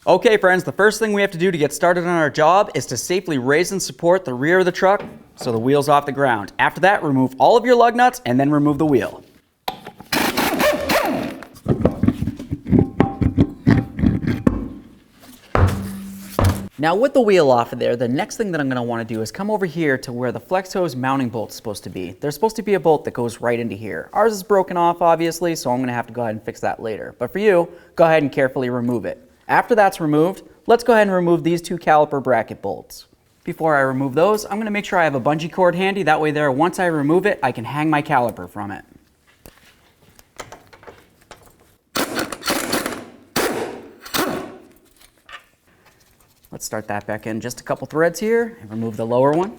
Okay friends, the first thing we have to do to get started on our job is to safely raise and support the rear of the truck so the wheel's off the ground. After that, remove all of your lug nuts and then remove the wheel. Now with the wheel off of there, the next thing that I'm going to want to do is come over here to where the flex hose mounting bolt's supposed to be. There's supposed to be a bolt that goes right into here. Ours is broken off obviously, so I'm going to have to go ahead and fix that later. But for you, go ahead and carefully remove it. After that's removed, let's go ahead and remove these two caliper bracket bolts. Before I remove those, I'm going to make sure I have a bungee cord handy. That way there, once I remove it, I can hang my caliper from it. Let's start that back in just a couple threads here and remove the lower one.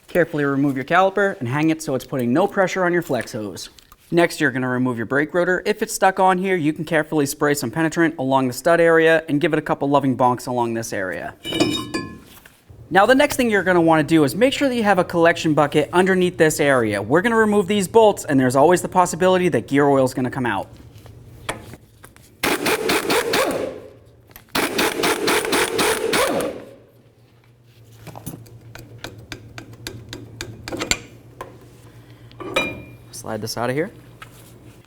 Carefully remove your caliper and hang it so it's putting no pressure on your flex hose. Next, you're going to remove your brake rotor. If it's stuck on here, you can carefully spray some penetrant along the stud area and give it a couple loving bonks along this area. Now the next thing you're going to want to do is make sure that you have a collection bucket underneath this area. We're going to remove these bolts and there's always the possibility that gear oil is going to come out. Slide this out of here.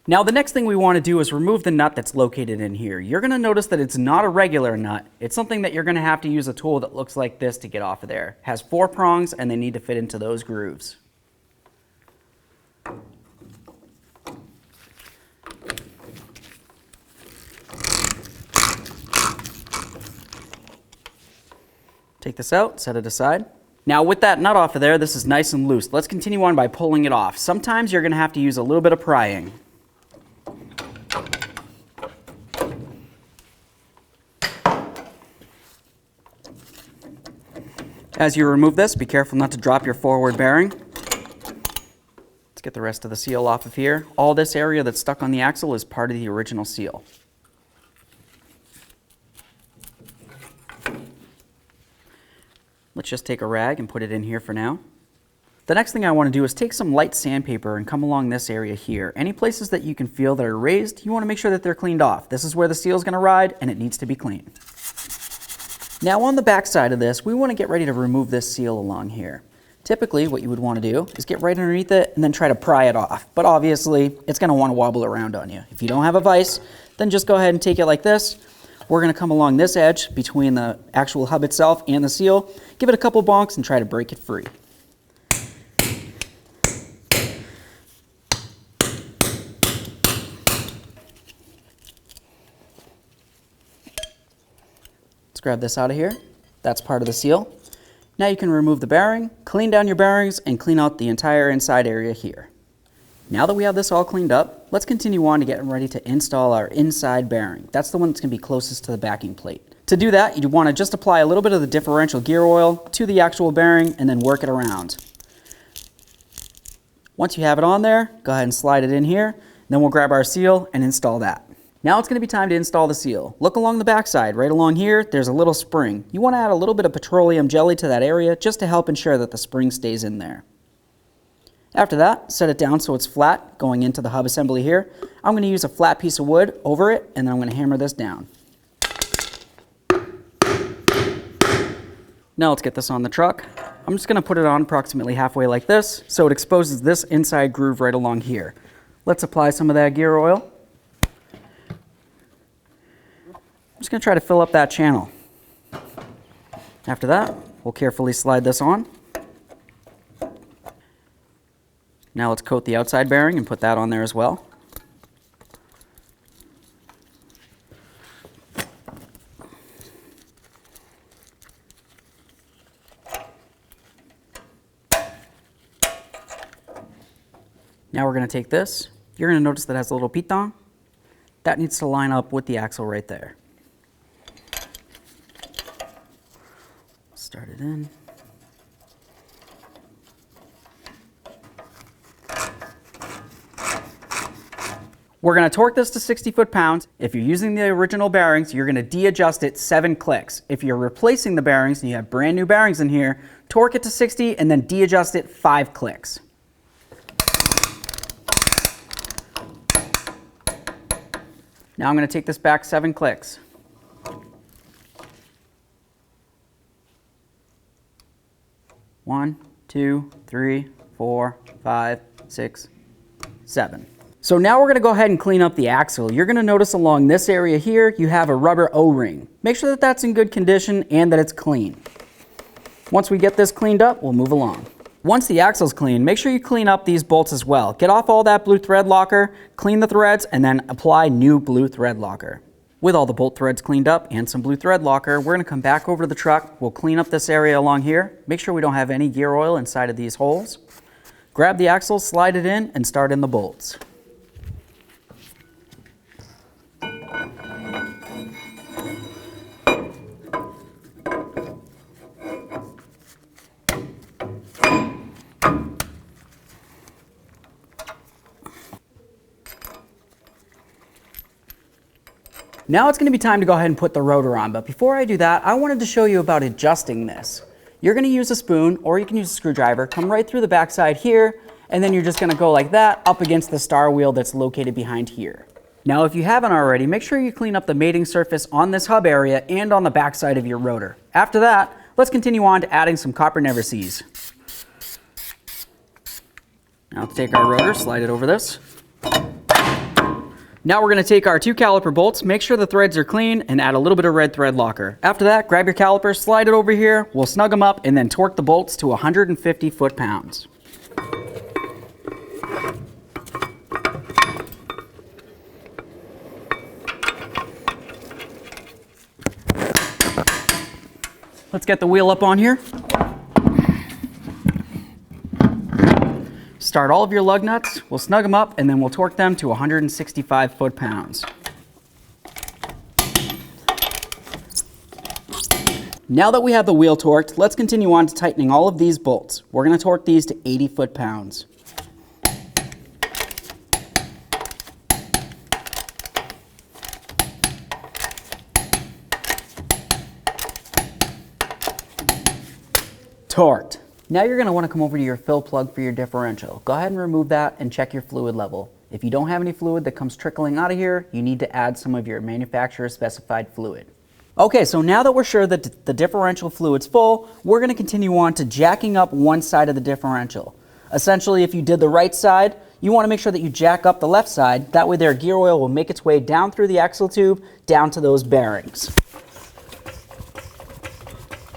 Now the next thing we want to do is remove the nut that's located in here. You're going to notice that it's not a regular nut. It's something that you're going to have to use a tool that looks like this to get off of there. It has 4 prongs and they need to fit into those grooves. Take this out, set it aside. Now with that nut off of there, this is nice and loose. Let's continue on by pulling it off. Sometimes you're going to have to use a little bit of prying. As you remove this, be careful not to drop your forward bearing. Let's get the rest of the seal off of here. All this area that's stuck on the axle is part of the original seal. Let's just take a rag and put it in here for now. The next thing I want to do is take some light sandpaper and come along this area here. Any places that you can feel that are raised, you want to make sure that they're cleaned off. This is where the seal is going to ride and it needs to be clean. Now on the back side of this, we want to get ready to remove this seal along here. Typically what you would want to do is get right underneath it and then try to pry it off. But obviously it's going to want to wobble around on you. If you don't have a vise, then just go ahead and take it like this. We're going to come along this edge between the actual hub itself and the seal, give it a couple bonks and try to break it free. Grab this out of here. That's part of the seal. Now you can remove the bearing, clean down your bearings, and clean out the entire inside area here. Now that we have this all cleaned up, let's continue on to getting ready to install our inside bearing. That's the one that's going to be closest to the backing plate. To do that, you want to just apply a little bit of the differential gear oil to the actual bearing and then work it around. Once you have it on there, go ahead and slide it in here. Then we'll grab our seal and install that. Now it's going to be time to install the seal. Look along the back side. Right along here, there's a little spring. You want to add a little bit of petroleum jelly to that area just to help ensure that the spring stays in there. After that, set it down so it's flat going into the hub assembly here. I'm going to use a flat piece of wood over it and then I'm going to hammer this down. Now let's get this on the truck. I'm just going to put it on approximately halfway like this so it exposes this inside groove right along here. Let's apply some of that gear oil. I'm just going to try to fill up that channel. After that, we'll carefully slide this on. Now let's coat the outside bearing and put that on there as well. Now we're going to take this. You're going to notice that it has a little piton. That needs to line up with the axle right there. Start it in. We're going to torque this to 60 foot-pounds. If you're using the original bearings, you're going to de-adjust it 7 clicks. If you're replacing the bearings and you have brand new bearings in here, torque it to 60 and then de-adjust it 5 clicks. Now I'm going to take this back 7 clicks. One, 2, 3, 4, 5, 6, 7. So now we're going to go ahead and clean up the axle. You're going to notice along this area here, you have a rubber O-ring. Make sure that that's in good condition and that it's clean. Once we get this cleaned up, we'll move along. Once the axle's clean, make sure you clean up these bolts as well. Get off all that blue thread locker, clean the threads, and then apply new blue thread locker. With all the bolt threads cleaned up and some blue thread locker, we're going to come back over to the truck. We'll clean up this area along here. Make sure we don't have any gear oil inside of these holes. Grab the axle, slide it in, and start in the bolts. Now it's going to be time to go ahead and put the rotor on, but before I do that, I wanted to show you about adjusting this. You're going to use a spoon, or you can use a screwdriver, come right through the backside here, and then you're just going to go like that up against the star wheel that's located behind here. Now if you haven't already, make sure you clean up the mating surface on this hub area and on the backside of your rotor. After that, let's continue on to adding some copper never-sees. Now let's take our rotor, slide it over this. Now we're going to take our 2 caliper bolts, make sure the threads are clean, and add a little bit of red thread locker. After that, grab your caliper, slide it over here, we'll snug them up, and then torque the bolts to 150 foot-pounds. Let's get the wheel up on here. Start all of your lug nuts, we'll snug them up, and then we'll torque them to 165 foot-pounds. Now that we have the wheel torqued, let's continue on to tightening all of these bolts. We're going to torque these to 80 foot-pounds. Torqued. Now you're going to want to come over to your fill plug for your differential. Go ahead and remove that and check your fluid level. If you don't have any fluid that comes trickling out of here, you need to add some of your manufacturer specified fluid. Okay, so now that we're sure that the differential fluid's full, we're going to continue on to jacking up one side of the differential. Essentially, if you did the right side, you want to make sure that you jack up the left side. That way their gear oil will make its way down through the axle tube, down to those bearings.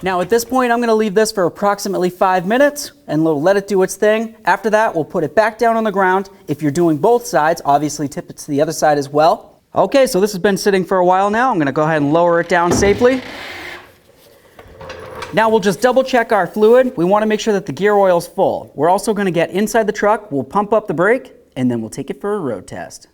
Now at this point, I'm going to leave this for approximately 5 minutes and we'll let it do its thing. After that, we'll put it back down on the ground. If you're doing both sides, obviously tip it to the other side as well. Okay, so this has been sitting for a while now. I'm going to go ahead and lower it down safely. Now we'll just double check our fluid. We want to make sure that the gear oil's full. We're also going to get inside the truck, we'll pump up the brake, and then we'll take it for a road test.